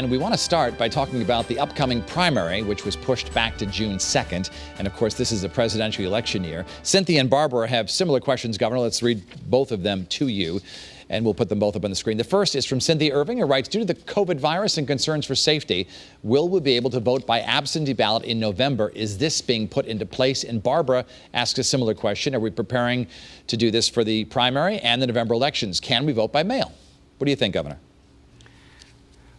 And we want to start by talking about the upcoming primary, which was pushed back to June 2nd. And of course, this is a presidential election year. Cynthia and Barbara have similar questions, Governor. Let's read both of them to you, and we'll put them both up on the screen. The first is from Cynthia Irving, who writes, due to the COVID virus and concerns for safety, will we be able to vote by absentee ballot in November? Is this being put into place? And Barbara asks a similar question. Are we preparing to do this for the primary and the November elections? Can we vote by mail? What do you think, Governor?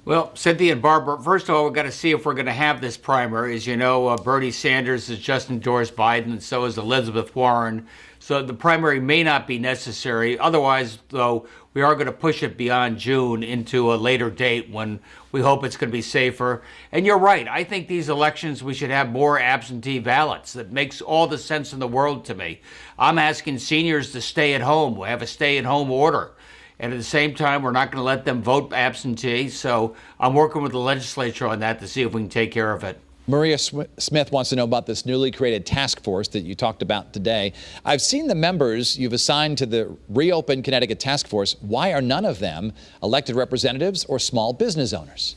Well, Cynthia and Barbara, first of all, we've got to see if we're going to have this primary. As you know, Bernie Sanders has just endorsed Biden, and so has Elizabeth Warren. So the primary may not be necessary. Otherwise, though, we are going to push it beyond June into a later date when we hope it's going to be safer. And you're right. I think these elections, we should have more absentee ballots. That makes all the sense in the world to me. I'm asking seniors to stay at home. We have a stay-at-home order. And at the same time, we're not going to let them vote absentee. So I'm working with the legislature on that to see if we can take care of it. Maria Smith wants to know about this newly created task force that you talked about today. I've seen the members you've assigned to the Reopen Connecticut Task Force. Why are none of them elected representatives or small business owners?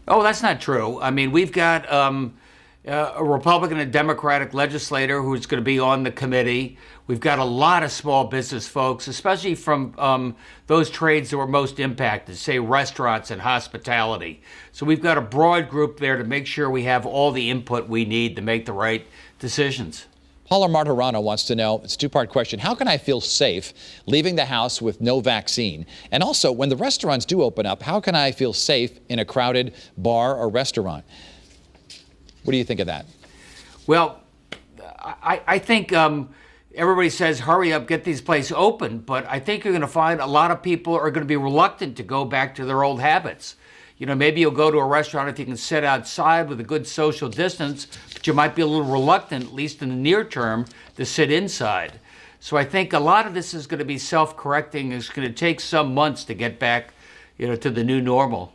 Oh, that's not true. I mean, we've got a Republican and Democratic legislator who's going to be on the committee. We've got a lot of small business folks, especially from those trades that were most impacted, say restaurants and hospitality. So we've got a broad group there to make sure we have all the input we need to make the right decisions. Paula Marturano wants to know, it's a two-part question, how can I feel safe leaving the house with no vaccine? And also, when the restaurants do open up, how can I feel safe in a crowded bar or restaurant? What do you think of that? Well, I think everybody says, hurry up, get these places open. But I think you're going to find a lot of people are going to be reluctant to go back to their old habits. You know, maybe you'll go to a restaurant if you can sit outside with a good social distance, but you might be a little reluctant, at least in the near term, to sit inside. So I think a lot of this is going to be self-correcting. It's going to take some months to get back, to the new normal.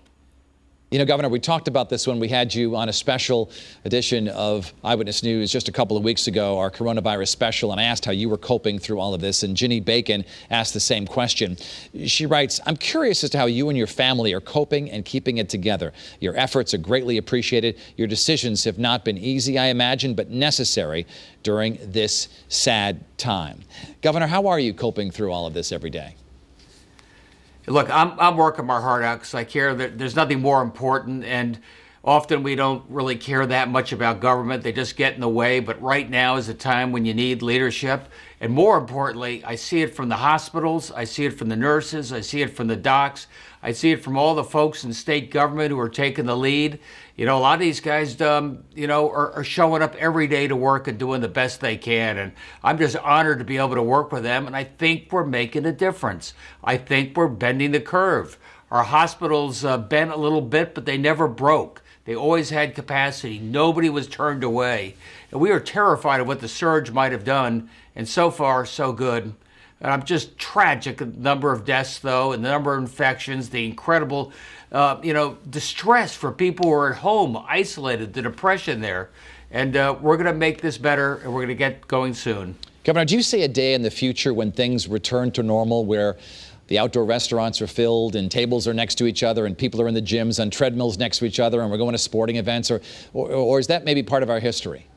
You know, Governor, we talked about this when we had you on a special edition of Eyewitness News just a couple of weeks ago, our coronavirus special, and I asked how you were coping through all of this, and Ginny Bacon asked the same question. She writes, I'm curious as to how you and your family are coping and keeping it together. Your efforts are greatly appreciated. Your decisions have not been easy, I imagine, but necessary during this sad time. Governor, how are you coping through all of this every day? Look, I'm working my heart out because I care that there's nothing more important, and often we don't really care that much about government. They just get in the way, but right now is a time when you need leadership. And more importantly, I see it from the hospitals, I see it from the nurses, I see it from the docs, I see it from all the folks in state government who are taking the lead. You know, a lot of these guys, are showing up every day to work and doing the best they can. And I'm just honored to be able to work with them. And I think we're making a difference. I think we're bending the curve. Our hospitals bent a little bit, but they never broke. They always had capacity. Nobody was turned away. And we are terrified of what the surge might have done. And so far, so good. And I'm just tragic at the number of deaths, though, and the number of infections, the incredible, distress for people who are at home, isolated, the depression there. And we're going to make this better, and we're going to get going soon. Governor, do you see a day in the future when things return to normal, where the outdoor restaurants are filled and tables are next to each other and people are in the gyms on treadmills next to each other and we're going to sporting events, or is that maybe part of our history?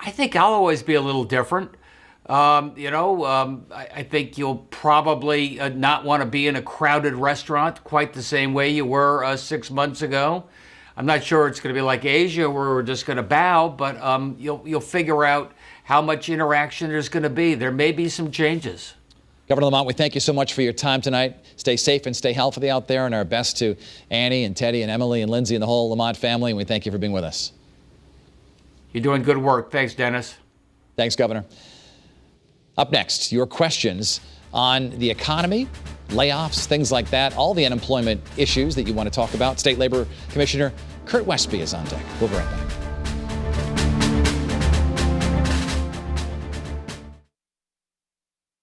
I think I'll always be a little different. I think you'll probably not want to be in a crowded restaurant quite the same way you were 6 months ago. I'm not sure it's going to be like Asia where we're just going to bow, but you'll figure out how much interaction there's going to be. There may be some changes. Governor Lamont, we thank you so much for your time tonight. Stay safe and stay healthy out there, and our best to Annie and Teddy and Emily and Lindsay and the whole Lamont family, and we thank you for being with us. You're doing good work. Thanks, Dennis. Thanks, Governor. Up next, your questions on the economy, layoffs, things like that, all the unemployment issues that you want to talk about. State Labor Commissioner Kurt Westby is on deck. We'll be right back.